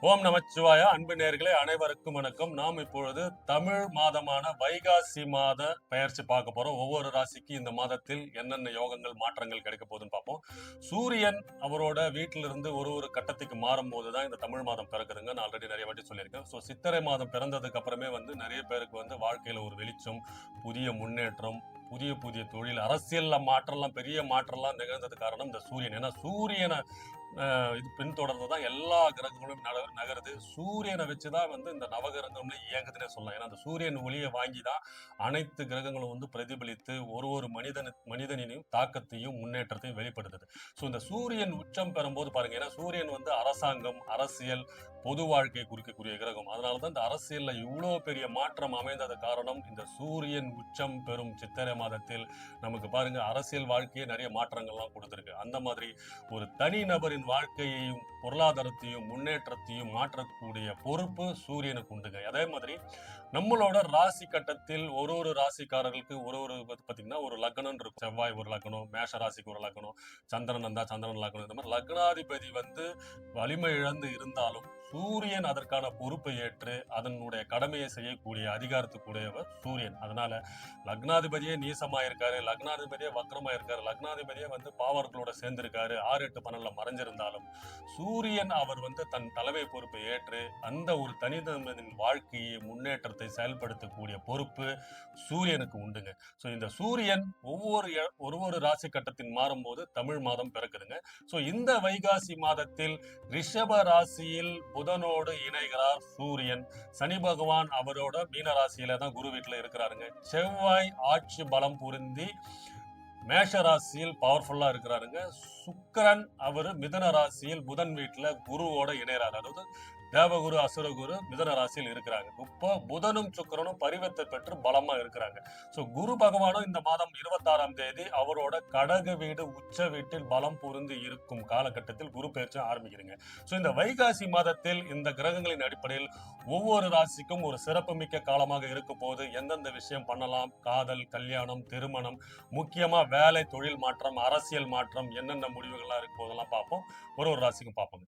ஓம் நமச்சிவாய. அன்பு நேயர்களே அனைவருக்கும் வணக்கம். நாம் இப்பொழுது தமிழ் மாதமான வைகாசி மாத பெயர்ச்சி பார்க்க போறோம். ஒவ்வொரு ராசிக்கு இந்த மாதத்தில் என்னென்ன யோகங்கள் மாற்றங்கள் கிடைக்க போகுதுன்னு பார்ப்போம். சூரியன் அவரோட வீட்டிலிருந்து ஒரு கட்டத்துக்கு மாறும்போது தான் இந்த தமிழ் மாதம் பிறக்குதுங்க. நான் ஆல்ரெடி நிறைய வாட்டி சொல்லியிருக்கேன். ஸோ சித்திரை மாதம் பிறந்ததுக்கு அப்புறமே நிறைய பேருக்கு வாழ்க்கையில ஒரு வெளிச்சம், புதிய முன்னேற்றம், புதிய புதிய தொழில், அரசியல்ல மாற்றம்லாம், பெரிய மாற்றம்லாம் நிகழ்ந்தது காரணம் இந்த சூரியன். ஏன்னா சூரியனை இது பின்தொடர்ந்து தான் எல்லா கிரகங்களும் நகருது. சூரியனை வச்சுதான் இந்த நவகிரகங்களும் இயங்குதுன்னே சொல்லலாம். ஏன்னா அந்த சூரியன் ஒளியை வாங்கி தான் அனைத்து கிரகங்களும் பிரதிபலித்து ஒரு மனிதனின் தாக்கத்தையும் முன்னேற்றத்தையும் வெளிப்படுத்துது. ஸோ இந்த சூரியன் உச்சம் பெறும்போது பாருங்க, ஏன்னா சூரியன் அரசாங்கம், அரசியல், பொது வாழ்க்கையை குறிக்கக்கூடிய கிரகம். அதனாலதான் இந்த அரசியல்ல இவ்வளவு பெரிய மாற்றம் அமைந்தது காரணம் இந்த சூரியன் உச்சம் பெறும் சித்திரை மாதத்தில். நமக்கு பாருங்க, அரசியல் வாழ்க்கையே நிறைய மாற்றங்கள்லாம் கொடுத்திருக்கு. அந்த மாதிரி ஒரு தனி நபரின் வாழ்க்கையையும் பொருளாதாரத்தையும் முன்னேற்றத்தையும் மாற்றக்கூடிய பொறுப்பு சூரியனுக்கு உண்டுங்க. அதே மாதிரி நம்மளோட ராசி கட்டத்தில் ஒரு ராசிக்காரர்களுக்கு பாத்தீங்கன்னா ஒரு லக்னம் இருக்கும். செவ்வாய் ஒரு லக்னம், மேஷ ராசிக்கு ஒரு லக்னம், சந்திரன் வந்தா சந்திரன் லக்னம். இந்த மாதிரி லக்னாதிபதி வலிமை இழந்து இருந்தாலும் சூரியன் அதற்கான பொறுப்பை ஏற்று அதனுடைய கடமையை செய்யக்கூடிய அதிகாரத்துக்குடையவர் சூரியன். அதனால லக்னாதிபதியே நீசமா இருக்காரு, லக்னாதிபதியே வக்ரமா இருக்காரு, லக்னாதிபதியே பாவர்களோட சேர்ந்திருக்காரு, 6, 8, 12 மறைஞ்சிருந்தாலும் சூரியன் அவர் தன் தலைமை பொறுப்பை ஏற்று அந்த ஒரு தனிதனின் வாழ்க்கையை முன்னேற்றத்தை செயல்படுத்தக்கூடிய பொறுப்பு சூரியனுக்கு உண்டுங்க. ஸோ இந்த சூரியன் ஒரு ராசி கட்டத்தின் மாறும்போது தமிழ் மாதம் பிறக்குதுங்க. ஸோ இந்த வைகாசி மாதத்தில் ரிஷப ராசியில் புதனோடு இணைகிறார் சூரியன். சனி பகவான் அவரோட மீன ராசியில தான் குரு வீட்டுல இருக்கிறாருங்க. செவ்வாய் ஆட்சி பலம் புரிந்தி மேஷ ராசியில் பவர்ஃபுல்லா இருக்கிறாருங்க. சுக்கிரன் அவரு மிதன ராசியில் புதன் வீட்டுல குருவோட இணைறாரு. அதாவது தேவகுரு அசுரகுரு மிதன ராசியில் இருக்கிறாங்க. இப்போ புதனும் சுக்கிரனும் பரிவர்த்தை பெற்று பலமா இருக்கிறாங்க. சோ குரு பகவானும் இந்த மாதம் 26ஆம் தேதி அவரோட கடக வீடு உச்ச வீட்டில் பலம் பொருந்தி இருக்கும் காலகட்டத்தில் குரு பயிற்சி ஆரம்பிக்கிறீங்க. சோ இந்த வைகாசி மாதத்தில் இந்த கிரகங்களின் அடிப்படையில் ஒவ்வொரு ராசிக்கும் ஒரு சிறப்புமிக்க காலமாக இருக்க போது எந்தெந்த விஷயம் பண்ணலாம், காதல், கல்யாணம், திருமணம், முக்கியமா வேலை, தொழில் மாற்றம், அரசியல் மாற்றம், என்னென்ன முடிவுகள்லாம் இருக்கு போதெல்லாம் பார்ப்போம். ஒரு ராசிக்கும் பார்ப்போம்.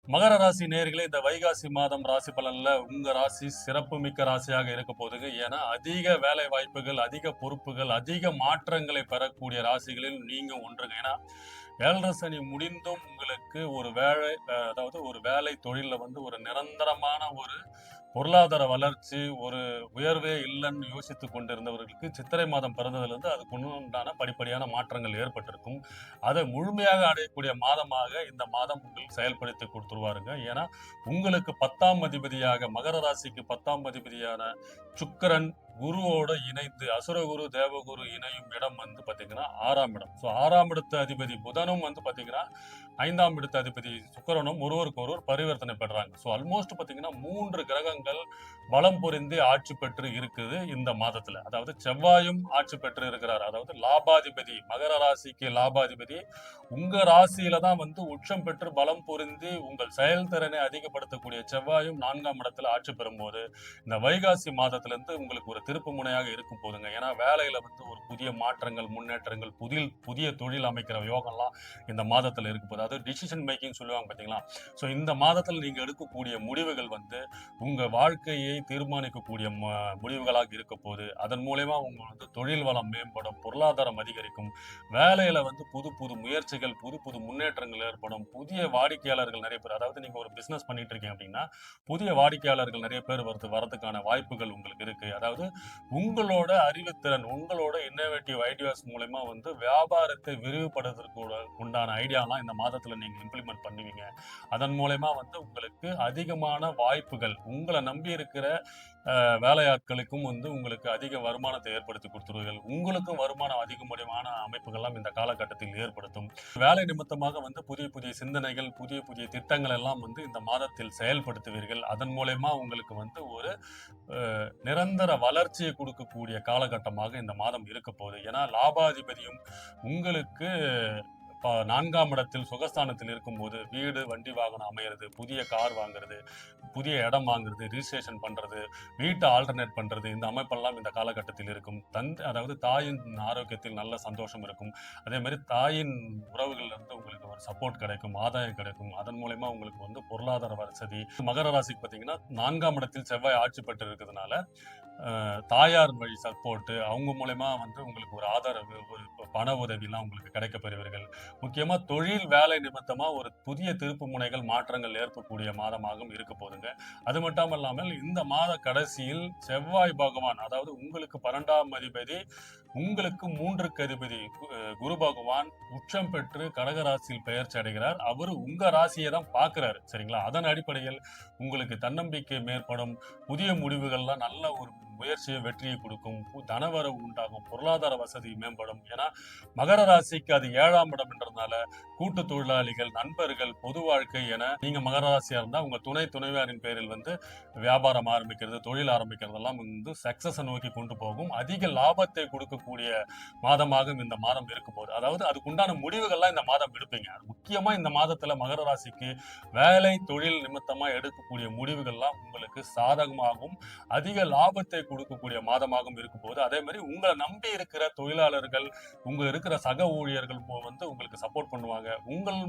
மகர ராசி நேயர்களே, இந்த வைகாசி மாதம் ராசி பலன்ல உங்க ராசி சிறப்பு மிக்க ராசியாக இருக்க போதுங்க. ஏன்னா அதிக வேலை வாய்ப்புகள், அதிக பொறுப்புகள், அதிக மாற்றங்களை பெறக்கூடிய ராசிகளில் நீங்க ஒன்றுங்க. ஏன்னா 7 சனி முடிந்தும் உங்களுக்கு ஒரு வேலை, அதாவது ஒரு வேலை தொழில ஒரு நிரந்தரமான ஒரு பொருளாதார வளர்ச்சி, ஒரு உயர்வே இல்லைன்னு யோசித்துக் கொண்டிருந்தவர்களுக்கு சித்திரை மாதம் பிறந்ததிலிருந்து அதுக்கு உண்டான படிப்படியான மாற்றங்கள் ஏற்பட்டிருக்கும். அதை முழுமையாக அடையக்கூடிய மாதமாக இந்த மாதம் உங்களுக்கு செயல்படுத்தி கொடுத்துருவாருங்க. ஏன்னா உங்களுக்கு 10ஆம் அதிபதியாக, மகர ராசிக்கு 10ஆம் அதிபதியான சுக்கிரன் குருவோட இணைந்து அசுரகுரு தேவகுரு இணையும் இடம் பாத்தீங்கன்னா 6ஆம் இடம். ஸோ 6ஆம் இடத்து அதிபதி புதனும் பாத்தீங்கன்னா 5ஆம் இடத்து அதிபதி சுக்கிரனும் ஒருவர் பரிவர்த்தனை பெறாங்க. ஸோ ஆல்மோஸ்ட் பாத்தீங்கன்னா 3 கிரகங்கள் பலம் பொருந்தி ஆட்சி பெற்று இருக்குது இந்த மாதத்துல. அதாவது செவ்வாயும் ஆட்சி பெற்று இருக்கிறார். அதாவது லாபாதிபதி, மகர ராசிக்கு லாபாதிபதி உங்க ராசியில தான் உச்சம் பெற்று பலம் பொருந்தி உங்கள் செயல்திறனை அதிகப்படுத்தக்கூடிய செவ்வாயும் 4ஆம் இடத்துல ஆட்சி பெறும்போது இந்த வைகாசி மாதத்துல இருந்து உங்களுக்கு ஒரு திருப்பு முனையாக இருக்கும் போதுங்க. ஏன்னா வேலையில ஒரு புதிய மாற்றங்கள், முன்னேற்றங்கள், புதிய தொழில் அமைக்கிற யோகம்லாம் இந்த மாதத்துல இருக்கு போது, அதாவது டிசிஷன் மேக்கிங் சொல்லுவாங்க பாத்தீங்களா. சோ இந்த மாதத்துல நீங்க எடுக்கக்கூடிய முடிவுகள் உங்க வாழ்க்கையை தீர்மானிக்கக்கூடிய முடிவுகளாக இருக்க போது. அதன் மூலமா உங்க தொழில் வளம் மேம்படும், பொருளாதாரம் அதிகரிக்கும், வேலையில புது புது முயற்சிகள், புது புது முன்னேற்றங்கள் ஏற்படும், புதிய வாடிக்கையாளர்கள் நிறைய பேர், அதாவது நீங்க ஒரு பிசினஸ் பண்ணிட்டு இருக்கீங்க அப்படின்னா புதிய வாடிக்கையாளர்கள் நிறைய பேர் வரதுக்கான வாய்ப்புகள் உங்களுக்கு இருக்கு. அதாவது உங்களோட அறிவுத்திறன், உங்களோட இன்னோவேட்டிவ் ஐடியாஸ் மூலமா வியாபாரத்தை விரிவுபடுத்துறதுக்கு உண்டான ஐடியாலாம் இந்த மாதத்துல நீங்க இம்ப்ளிமெண்ட் பண்ணுவீங்க. அதன் மூலமா உங்களுக்கு அதிகமான வாய்ப்புகள், உங்களை நம்பி இருக்கிற வேலையாட்களுக்கும் உங்களுக்கு அதிக வருமானத்தை ஏற்படுத்தி கொடுத்துருவீர்கள். உங்களுக்கும் வருமானம் அதிகமான அமைப்புகள்லாம் இந்த காலகட்டத்தில் ஏற்படுத்தும். வேலை நிமித்தமாக புதிய புதிய சிந்தனைகள், புதிய புதிய திட்டங்கள் எல்லாம் இந்த மாதத்தில் செயல்படுத்துவீர்கள். அதன் மூலமா உங்களுக்கு ஒரு நிரந்தர வளர்ச்சியை கொடுக்கக்கூடிய காலகட்டமாக இந்த மாதம் இருக்க போகுது. ஏன்னா லாபாதிபதியும் உங்களுக்கு 4ஆம் இடத்தில் சுகஸ்தானத்தில் இருக்கும்போது வீடு வண்டி வாகனம் அமையிறது, புதிய கார் வாங்குறது, புதிய இடம் வாங்குறது, ரிஜிஸ்ட்ரேஷன் பண்றது, வீட்டை ஆல்டர்னேட் பண்றது, இந்த அமைப்பெல்லாம் இந்த காலகட்டத்தில் இருக்கும். அதாவது தாயின் ஆரோக்கியத்தில் நல்ல சந்தோஷம் இருக்கும். அதே மாதிரி தாயின் உறவுகள்ல இருந்து உங்களுக்கு ஒரு சப்போர்ட் கிடைக்கும், ஆதாயம் கிடைக்கும். அதன் மூலயமா உங்களுக்கு வந்து பொருளாதார வசதி. மகர ராசிக்கு பார்த்தீங்கன்னா 4ஆம் இடத்தில் செவ்வாய் ஆட்சி பெற்று இருக்கிறதுனால தாயார் வழி சப்போர்ட், அவங்க மூலயமா வந்து உங்களுக்கு ஒரு ஆதரவு, ஒரு பண உதவிலாம் உங்களுக்கு கிடைக்க பெறுவீர்கள். முக்கியமா தொழில் வேலை நிமித்தமா ஒரு புதிய திருப்பு முனைகள் மாற்றங்கள் ஏற்படக்கூடிய மாதமாகவும் இருக்க போதுங்க. அது மட்டும் இல்லாமல் இந்த மாத கடைசியில் செவ்வாய் பகவான், அதாவது உங்களுக்கு 12ஆம் அதிபதி, உங்களுக்கு 3க்கு அதிபதி குரு பகவான் உச்சம் பெற்று கடகராசியில் பெயர்ச்சி அடைகிறார். அவரு உங்க ராசியை தான் பார்க்கிறாரு, சரிங்களா? அதன் அடிப்படையில் உங்களுக்கு தன்னம்பிக்கை மேற்படும், புதிய முடிவுகள்லாம் நல்ல ஒரு முயற்சியை வெற்றியை கொடுக்கும், தனவரவு உண்டாகும், பொருளாதார வசதி மேம்படும். ஏன்னா மகர ராசிக்கு அது 7ஆம் இடம் என்றதுனால கூட்டு தொழிலாளிகள், நண்பர்கள், பொது வாழ்க்கை என நீங்க மகர ராசியா இருந்தா உங்க துணைவியாரின் பேரில் வந்து வியாபாரம் ஆரம்பிக்கிறது, தொழில் ஆரம்பிக்கிறதெல்லாம் வந்து சக்சஸ் நோக்கி கொண்டு போகும். அதிக லாபத்தை கொடுக்கக்கூடிய மாதமாக இந்த மாதம் இருக்க போகுது. அதாவது அதுக்குண்டான முடிவுகள்லாம் இந்த மாதம் எடுப்பீங்க. முக்கியமா இந்த மாதத்துல மகர ராசிக்கு வேலை தொழில் நிமித்தமா எடுக்கக்கூடிய முடிவுகள்லாம் உங்களுக்கு சாதகமாகவும் அதிக லாபத்தை கொடுக்கக்கூடிய மாதமாகவும் இருக்கும் போது, அதே மாதிரி உங்களை நம்பி இருக்கிற தொழிலாளர்கள், உங்க இருக்கிற சக ஊழியர்கள் வந்து உங்களுக்கு சப்போர்ட் பண்ணுவாங்க. உங்கள்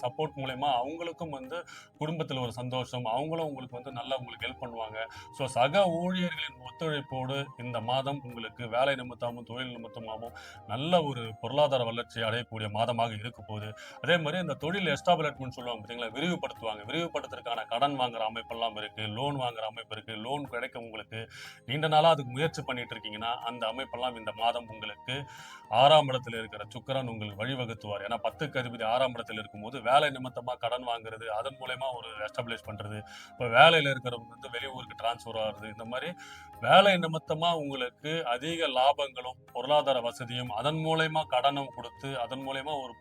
சப்போர்ட் மூலயமா அவங்களுக்கும் வந்து குடும்பத்தில் ஒரு சந்தோஷம், அவங்களும் உங்களுக்கு வந்து நல்லா உங்களுக்கு ஹெல்ப் பண்ணுவாங்க. ஸோ சக ஊழியர்களின் ஒத்துழைப்போடு இந்த மாதம் உங்களுக்கு வேலை நிமித்தமும் தொழில் நிமித்தமாகவும் நல்ல ஒரு பொருளாதார வளர்ச்சி அடையக்கூடிய மாதமாக இருக்க போகுது. அதே மாதிரி இந்த தொழில் எஸ்டாபிளிஷ்மெண்ட் சொல்லுவாங்க பார்த்தீங்களா, விரிவுபடுத்துவாங்க. விரிவுபடுத்துறதுக்கான கடன் வாங்குற அமைப்பெல்லாம் இருக்கு, லோன் வாங்குற அமைப்பு இருக்கு. லோன் கிடைக்கும் உங்களுக்கு. நீண்ட நாளா அதுக்கு முயற்சி பண்ணிட்டு இருக்கீங்கன்னா அந்த அமைப்பெல்லாம் இந்த மாதம் உங்களுக்கு 6ஆம் இடத்துல இருக்கிற சுக்கிரன் உங்களுக்கு வழிவகுத்துவார். ஏன்னா 10க்கு அதிபதி 6ஆம் இடத்துல இருக்கும்போது வேலை நிமித்தமா கடன் வாங்குறது, அதன் மூலயமா ஒரு எஸ்டாப்ளிஷ் பண்றது, இப்போ வேலையில இருக்கிறவங்க வந்து வெளியூருக்கு டிரான்ஸ்ஃபர் ஆகுறது, இந்த மாதிரி வேலை நிமித்தமா உங்களுக்கு அதிக லாபங்களும் பொருளாதார வசதியும், அதன் மூலயமா கடனும் கொடுத்து, அதன் மூலயமா ஒரு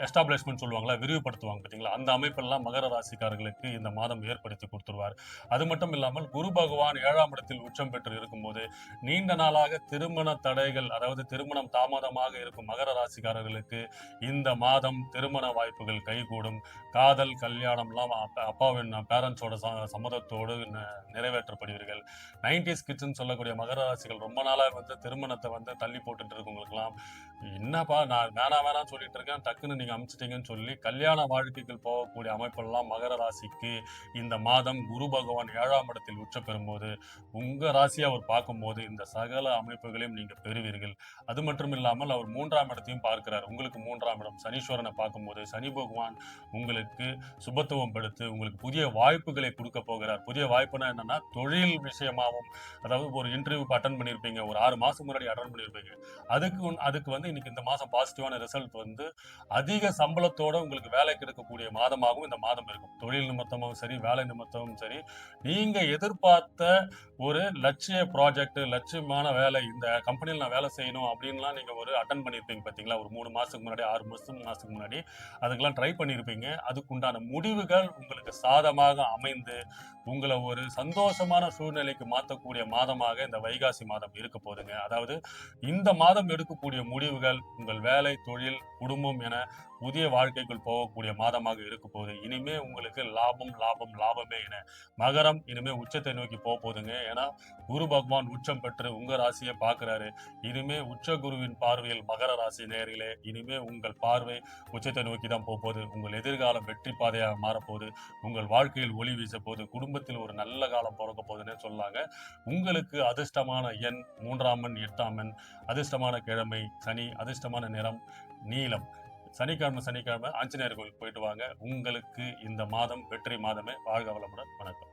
எஸ்டாப்ளிஷ்மெண்ட் சொல்லுவாங்களா, விரிவுபடுத்துவாங்க பார்த்தீங்களா, அந்த அமைப்பெல்லாம் மகர ராசிக்காரர்களுக்கு இந்த மாதம் ஏற்படுத்தி கொடுத்துருவார். அது மட்டும் இல்லாமல் குரு பகவான் 7ஆம் இடத்தில் உச்சம் பெற்று இருக்கும்போது நீண்ட நாளாக திருமண தடைகள், அதாவது திருமணம் தாமதமாக இருக்கும் மகர ராசிக்காரர்களுக்கு இந்த மாதம் திருமண வாய்ப்புகள் கைகூடும். காதல் கல்யாணம்லாம் அப்பாவின் பேரண்ட்ஸோட சம்மதத்தோடு நிறைவேற்றப்படுவீர்கள். 90s கிட்ஸ்ன்னு சொல்லக்கூடிய மகர ராசிகள் ரொம்ப நாளா வந்து திருமணத்தை வந்து தள்ளி போட்டுட்டு இருக்கவங்களுக்குலாம், என்னப்பா நான் வேணாம் சொல்லிட்டு இருக்கேன், டக்குன்னு நீங்க அனுப்பிச்சிட்டீங்கன்னு சொல்லி கல்யாண வாழ்க்கைகள் போகக்கூடிய அமைப்பெல்லாம் மகர ராசிக்கு இந்த மாதம் குரு பகவான் 7ஆம் இடத்தில் உச்ச பெறும்போது உங்க ராசியை அவர் பார்க்கும்போது இந்த சகல அமைப்புகளையும் நீங்க பெறுவீர்கள். அது மட்டும் இல்லாமல் அவர் 3ஆம் இடத்தையும் பார்க்கிறார். உங்களுக்கு 3ஆம் இடம் சனீஸ்வரனை பார்க்கும்போது சனி பகவான் உங்களுக்கு சுபத்துவம் படுத்து உங்களுக்கு புதிய வாய்ப்புகளை கொடுக்க போகிறார். புதிய வாய்ப்புனா என்னன்னா தொழில் விஷயமாகவும், அதாவது ஒரு இன்டர்வியூக்கு அட்டன் பண்ணியிருப்பீங்க, ஒரு 6 மாசம் முன்னாடி அட்டன் பண்ணியிருப்பீங்க, அதுக்கு வந்து இன்னைக்கு இந்த மாசம் பாசிட்டிவான ரிசல்ட் வந்து அதிக சம்பளத்தோட உங்களுக்கு வேலை கிடைக்கக்கூடிய மாதமாகவும் இந்த மாதம் இருக்கும். தொழில் நிமித்தமும் சரி, வேலை நிமித்தமும் சரி, நீங்க எதிர்பார்த்த ஒரு லட்சிய ப்ராஜெக்ட், லட்சியமான வேலை, இந்த கம்பெனியில் நான் வேலை செய்யணும் அப்படின்லாம் நீங்க ஒரு அட்டன் பண்ணியிருப்பீங்க பார்த்தீங்களா, ஒரு 3 மாசத்துக்கு முன்னாடி, 6 மாசத்துக்கு முன்னாடி அதுக்கெல்லாம் ட்ரை பண்ணியிருப்பீங்க. அதுக்குண்டான முடிவுகள் உங்களுக்கு சாதமாக அமைந்து உங்களை ஒரு சந்தோஷமான சூழ்நிலைக்கு மாற்றக்கூடிய மாதமாக இந்த வைகாசி மாதம் இருக்க போதுங்க. அதாவது இந்த மாதம் எடுக்கக்கூடிய முடிவுகள் உங்கள் வேலை, தொழில், குடும்பம் என புதிய வாழ்க்கைக்குள் போகக்கூடிய மாதமாக இருக்க போகுது. இனிமே உங்களுக்கு லாபம் லாபம் லாபமே என மகரம் இனிமே உச்சத்தை நோக்கி போகுதுங்க. ஏன்னா குரு பகவான் உச்சம் பெற்று உங்க ராசியை பார்க்கிறாரு. இனிமே உச்ச குருவின் பார்வையில் மகர ராசி நேயர்களே, இனிமே உங்கள் பார்வை உச்சத்தை நோக்கி தான் போகுது. உங்கள் எதிர்காலம் வெற்றி பாதையாக மாறப்போகுது. உங்கள் வாழ்க்கையில் ஒளி வீச போகுது. குடும்பத்தில் ஒரு நல்ல காலம் பிறக்க போகுதுன்னு சொல்லாங்க. உங்களுக்கு அதிர்ஷ்டமான எண் 3ஆம் எண், 8ஆம் எண், அதிர்ஷ்டமான கிழமை சனி, அதிர்ஷ்டமான நிறம் நீலம். சனிக்கிழமை ஆஞ்சநேயர் கோயிலுக்கு போயிட்டு வாங்க. உங்களுக்கு இந்த மாதம் வெற்றி மாதமே. வாழ்க வளமுடன். வணக்கம்.